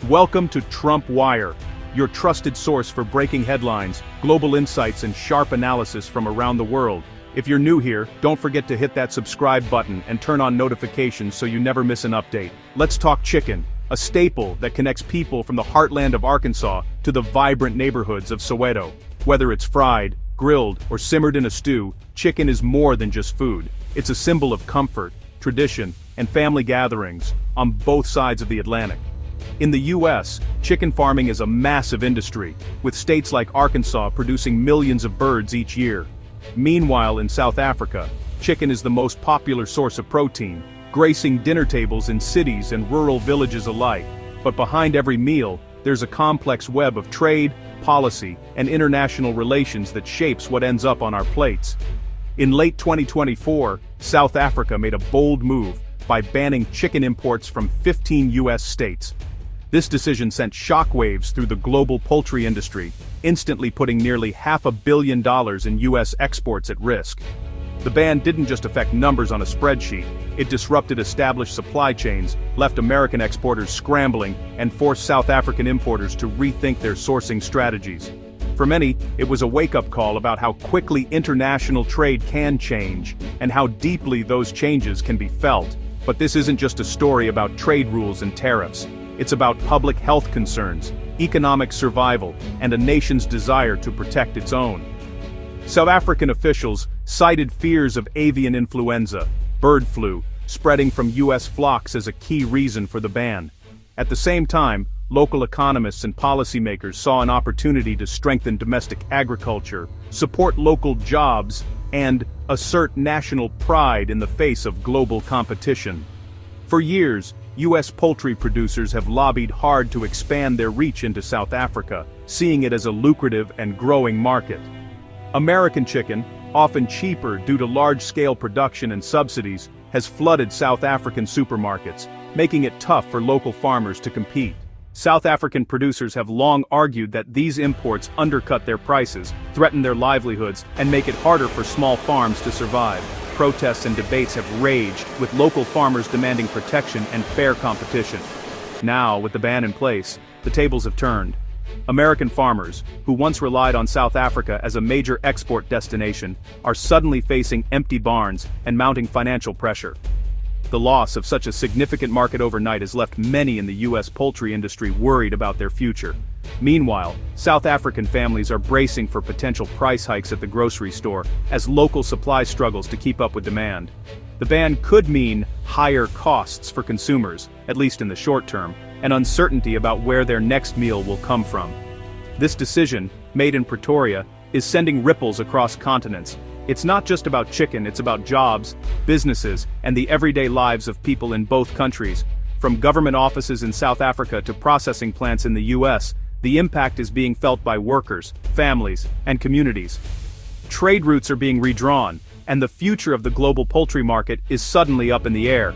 Welcome to Trump Wire, your trusted source for breaking headlines, global insights, and sharp analysis from around the world. If you're new here, don't forget to hit that subscribe button and turn on notifications so you never miss an update. Let's talk chicken, a staple that connects people from the heartland of Arkansas to the vibrant neighborhoods of Soweto. Whether it's fried, grilled, or simmered in a stew, chicken is more than just food. It's a symbol of comfort, tradition, and family gatherings on both sides of the Atlantic. In the U.S., chicken farming is a massive industry, with states like Arkansas producing millions of birds each year. Meanwhile, in South Africa, chicken is the most popular source of protein, gracing dinner tables in cities and rural villages alike. But behind every meal, there's a complex web of trade, policy, and international relations that shapes what ends up on our plates. In late 2024, South Africa made a bold move by banning chicken imports from 15 U.S. states. This decision sent shockwaves through the global poultry industry, instantly putting nearly $500 million in U.S. exports at risk. The ban didn't just affect numbers on a spreadsheet, it disrupted established supply chains, left American exporters scrambling, and forced South African importers to rethink their sourcing strategies. For many, it was a wake-up call about how quickly international trade can change, and how deeply those changes can be felt. But this isn't just a story about trade rules and tariffs. It's about public health concerns, economic survival, and a nation's desire to protect its own. South African officials cited fears of avian influenza, bird flu, spreading from U.S. flocks as a key reason for the ban. At the same time, local economists and policymakers saw an opportunity to strengthen domestic agriculture, support local jobs, and assert national pride in the face of global competition. For years, U.S. poultry producers have lobbied hard to expand their reach into South Africa, seeing it as a lucrative and growing market. American chicken, often cheaper due to large-scale production and subsidies, has flooded South African supermarkets, making it tough for local farmers to compete. South African producers have long argued that these imports undercut their prices, threaten their livelihoods, and make it harder for small farms to survive. Protests and debates have raged, with local farmers demanding protection and fair competition. Now, with the ban in place, the tables have turned. American farmers, who once relied on South Africa as a major export destination, are suddenly facing empty barns and mounting financial pressure. The loss of such a significant market overnight has left many in the U.S. poultry industry worried about their future. Meanwhile, South African families are bracing for potential price hikes at the grocery store as local supply struggles to keep up with demand. The ban could mean higher costs for consumers, at least in the short term, and uncertainty about where their next meal will come from. This decision, made in Pretoria, is sending ripples across continents. It's not just about chicken, it's about jobs, businesses, and the everyday lives of people in both countries. From government offices in South Africa to processing plants in the U.S., the impact is being felt by workers, families, and communities. Trade routes are being redrawn, and the future of the global poultry market is suddenly up in the air.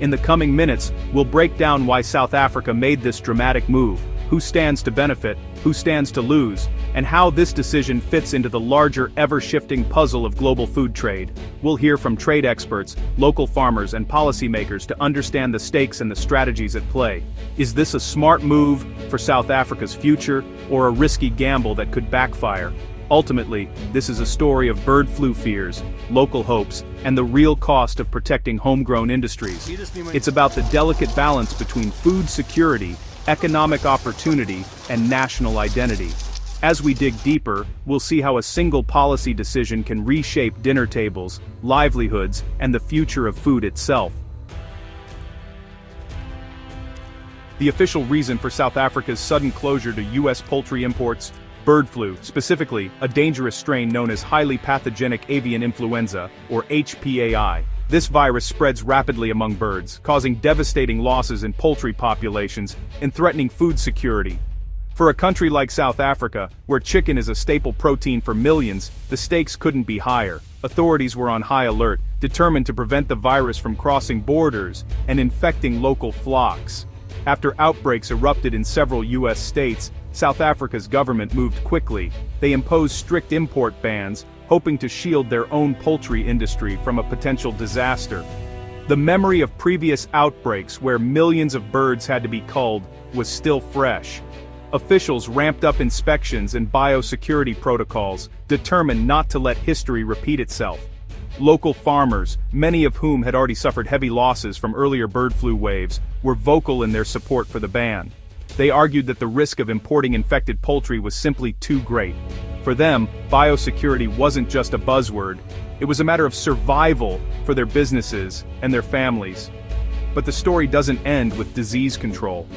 In the coming minutes, we'll break down why South Africa made this dramatic move, who stands to benefit, who stands to lose, and how this decision fits into the larger, ever-shifting puzzle of global food trade. We'll hear from trade experts, local farmers, and policymakers to understand the stakes and the strategies at play. Is this a smart move for South Africa's future, or a risky gamble that could backfire? Ultimately, this is a story of bird flu fears, local hopes, and the real cost of protecting homegrown industries. It's about the delicate balance between food security, economic opportunity, and national identity. As we dig deeper, we'll see how a single policy decision can reshape dinner tables, livelihoods, and the future of food itself. The official reason for South Africa's sudden closure to U.S. poultry imports: bird flu, specifically a dangerous strain known as highly pathogenic avian influenza, or HPAI. This virus spreads rapidly among birds, causing devastating losses in poultry populations and threatening food security. For a country like South Africa, where chicken is a staple protein for millions, the stakes couldn't be higher. Authorities were on high alert, determined to prevent the virus from crossing borders and infecting local flocks. After outbreaks erupted in several U.S. states, South Africa's government moved quickly. They imposed strict import bans, hoping to shield their own poultry industry from a potential disaster. The memory of previous outbreaks where millions of birds had to be culled was still fresh. Officials ramped up inspections and biosecurity protocols, determined not to let history repeat itself. Local farmers, many of whom had already suffered heavy losses from earlier bird flu waves, were vocal in their support for the ban. They argued that the risk of importing infected poultry was simply too great. For them, biosecurity wasn't just a buzzword, it was a matter of survival for their businesses and their families. But the story doesn't end with disease control.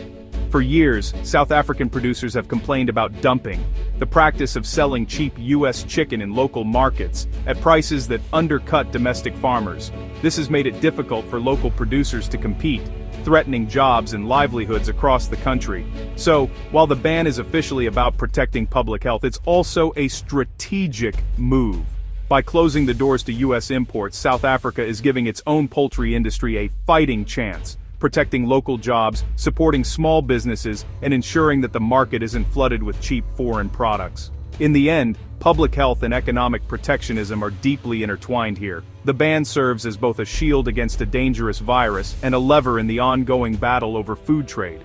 For years, South African producers have complained about dumping, the practice of selling cheap U.S. chicken in local markets at prices that undercut domestic farmers. This has made it difficult for local producers to compete, threatening jobs and livelihoods across the country. So, while the ban is officially about protecting public health, it's also a strategic move. By closing the doors to U.S. imports, South Africa is giving its own poultry industry a fighting chance, protecting local jobs, supporting small businesses, and ensuring that the market isn't flooded with cheap foreign products. In the end, public health and economic protectionism are deeply intertwined here. The ban serves as both a shield against a dangerous virus and a lever in the ongoing battle over food trade.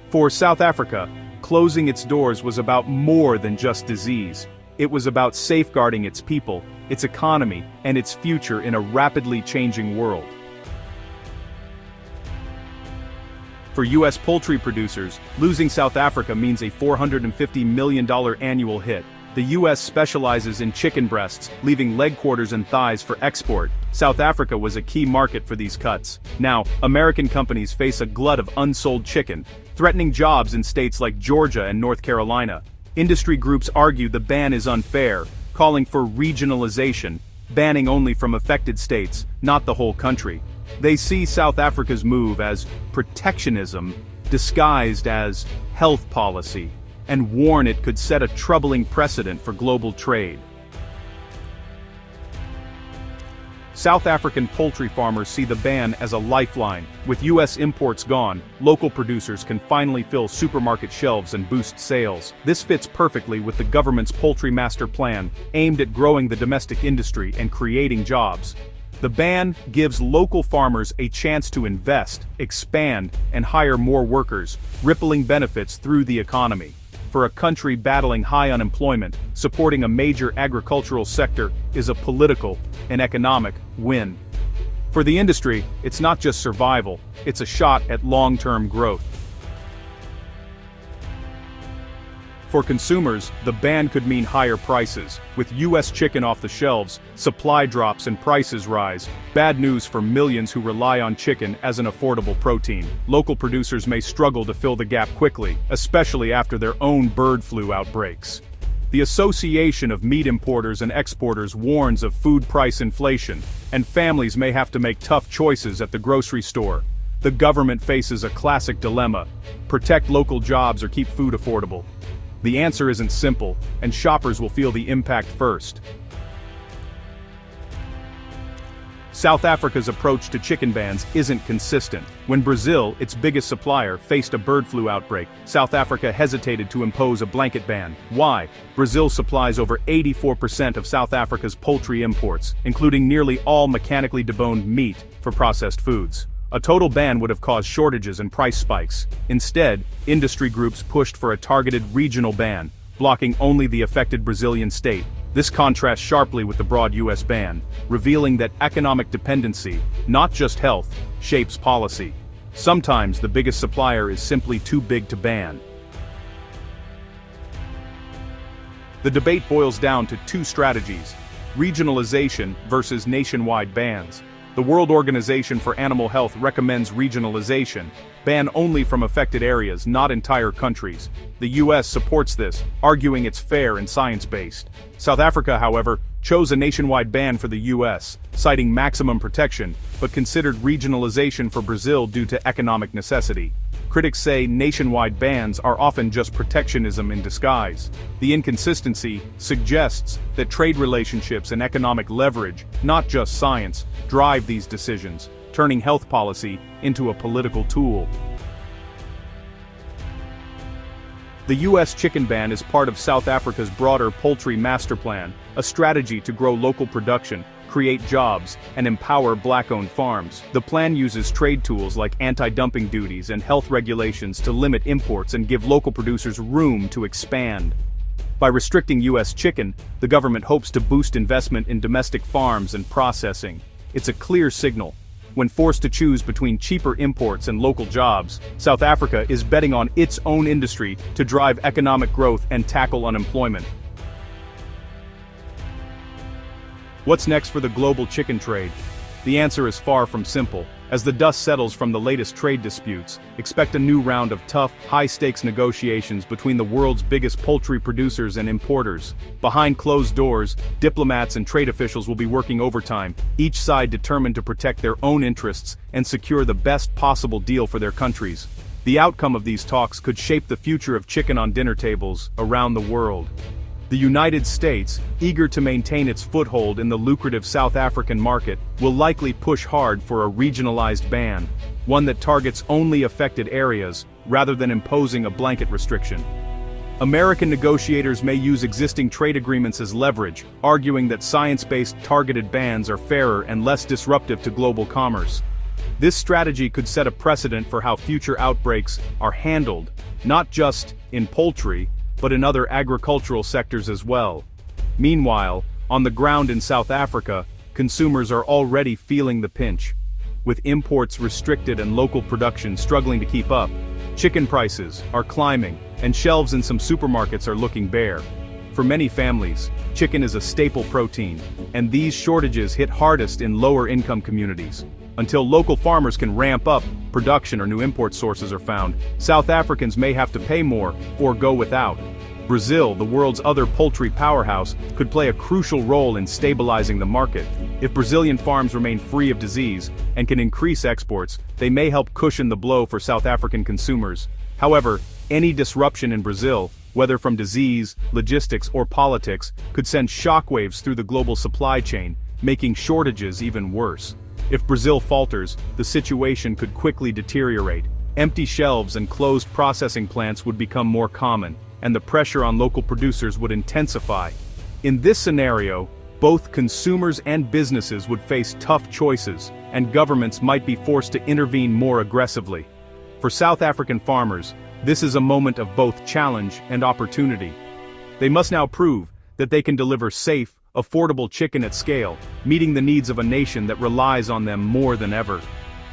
For South Africa, closing its doors was about more than just disease. It was about safeguarding its people, its economy, and its future in a rapidly changing world. For U.S. poultry producers, losing South Africa means a $450 million annual hit. The U.S. specializes in chicken breasts, leaving leg quarters and thighs for export. South Africa was a key market for these cuts. Now, American companies face a glut of unsold chicken, threatening jobs in states like Georgia and North Carolina. Industry groups argue the ban is unfair, calling for regionalization, banning only from affected states, not the whole country. They see South Africa's move as protectionism disguised as health policy, and warn it could set a troubling precedent for global trade. South African poultry farmers see the ban as a lifeline. With U.S. imports gone, local producers can finally fill supermarket shelves and boost sales. This fits perfectly with the government's poultry master plan, aimed at growing the domestic industry and creating jobs. The ban gives local farmers a chance to invest, expand, and hire more workers, rippling benefits through the economy. For a country battling high unemployment, supporting a major agricultural sector is a political and economic win. For the industry, it's not just survival, it's a shot at long-term growth. For consumers, the ban could mean higher prices. With U.S. chicken off the shelves, supply drops and prices rise. Bad news for millions who rely on chicken as an affordable protein. Local producers may struggle to fill the gap quickly, especially after their own bird flu outbreaks. The Association of Meat Importers and Exporters warns of food price inflation, and families may have to make tough choices at the grocery store. The government faces a classic dilemma: protect local jobs or keep food affordable. The answer isn't simple, and shoppers will feel the impact first. South Africa's approach to chicken bans isn't consistent. When Brazil, its biggest supplier, faced a bird flu outbreak, South Africa hesitated to impose a blanket ban. Why? Brazil supplies over 84% of South Africa's poultry imports, including nearly all mechanically deboned meat for processed foods. A total ban would have caused shortages and price spikes. Instead, industry groups pushed for a targeted regional ban, blocking only the affected Brazilian state. This contrasts sharply with the broad U.S. ban, revealing that economic dependency, not just health, shapes policy. Sometimes the biggest supplier is simply too big to ban. The debate boils down to two strategies: regionalization versus nationwide bans. The World Organization for Animal Health recommends regionalization, ban only from affected areas, not entire countries. The U.S. supports this, arguing it's fair and science-based. South Africa, however, chose a nationwide ban for the U.S., citing maximum protection, but considered regionalization for Brazil due to economic necessity. Critics say nationwide bans are often just protectionism in disguise. The inconsistency suggests that trade relationships and economic leverage, not just science, drive these decisions, turning health policy into a political tool. The U.S. chicken ban is part of South Africa's broader poultry master plan, a strategy to grow local production, create jobs, and empower black-owned farms. The plan uses trade tools like anti-dumping duties and health regulations to limit imports and give local producers room to expand. By restricting U.S. chicken, the government hopes to boost investment in domestic farms and processing. It's a clear signal. When forced to choose between cheaper imports and local jobs, South Africa is betting on its own industry to drive economic growth and tackle unemployment. What's next for the global chicken trade? The answer is far from simple. As the dust settles from the latest trade disputes, expect a new round of tough, high-stakes negotiations between the world's biggest poultry producers and importers. Behind closed doors, diplomats and trade officials will be working overtime, each side determined to protect their own interests and secure the best possible deal for their countries. The outcome of these talks could shape the future of chicken on dinner tables around the world. The United States, eager to maintain its foothold in the lucrative South African market, will likely push hard for a regionalized ban, one that targets only affected areas, rather than imposing a blanket restriction. American negotiators may use existing trade agreements as leverage, arguing that science-based targeted bans are fairer and less disruptive to global commerce. This strategy could set a precedent for how future outbreaks are handled, not just in poultry, but in other agricultural sectors as well. Meanwhile, on the ground in South Africa, consumers are already feeling the pinch. With imports restricted and local production struggling to keep up, chicken prices are climbing, and shelves in some supermarkets are looking bare. For many families, chicken is a staple protein, and these shortages hit hardest in lower-income communities. Until local farmers can ramp up production or new import sources are found, South Africans may have to pay more or go without. Brazil, the world's other poultry powerhouse, could play a crucial role in stabilizing the market. If Brazilian farms remain free of disease and can increase exports, they may help cushion the blow for South African consumers. However, any disruption in Brazil, whether from disease, logistics, or politics, could send shockwaves through the global supply chain, making shortages even worse. If Brazil falters, the situation could quickly deteriorate. Empty shelves and closed processing plants would become more common, and the pressure on local producers would intensify. In this scenario, both consumers and businesses would face tough choices, and governments might be forced to intervene more aggressively. For South African farmers, this is a moment of both challenge and opportunity. They must now prove that they can deliver safe, affordable chicken at scale, meeting the needs of a nation that relies on them more than ever.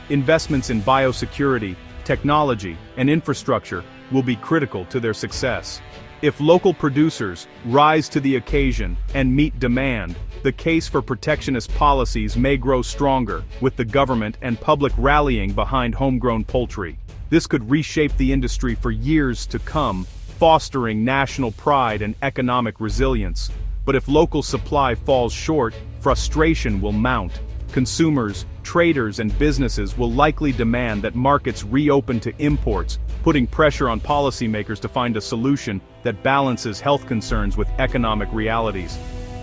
Investments in biosecurity, technology, and infrastructure will be critical to their success. If local producers rise to the occasion and meet demand, the case for protectionist policies may grow stronger, with the government and public rallying behind homegrown poultry. This could reshape the industry for years to come, fostering national pride and economic resilience. But if local supply falls short, frustration will mount. Consumers, traders, and businesses will likely demand that markets reopen to imports, putting pressure on policymakers to find a solution that balances health concerns with economic realities.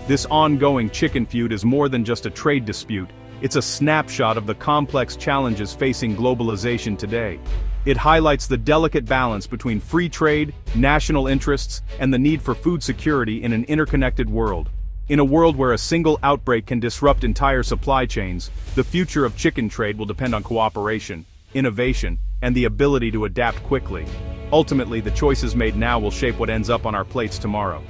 This ongoing chicken feud is more than just a trade dispute, it's a snapshot of the complex challenges facing globalization today. It highlights the delicate balance between free trade, national interests, and the need for food security in an interconnected world. In a world where a single outbreak can disrupt entire supply chains, the future of chicken trade will depend on cooperation, innovation, and the ability to adapt quickly. Ultimately, the choices made now will shape what ends up on our plates tomorrow.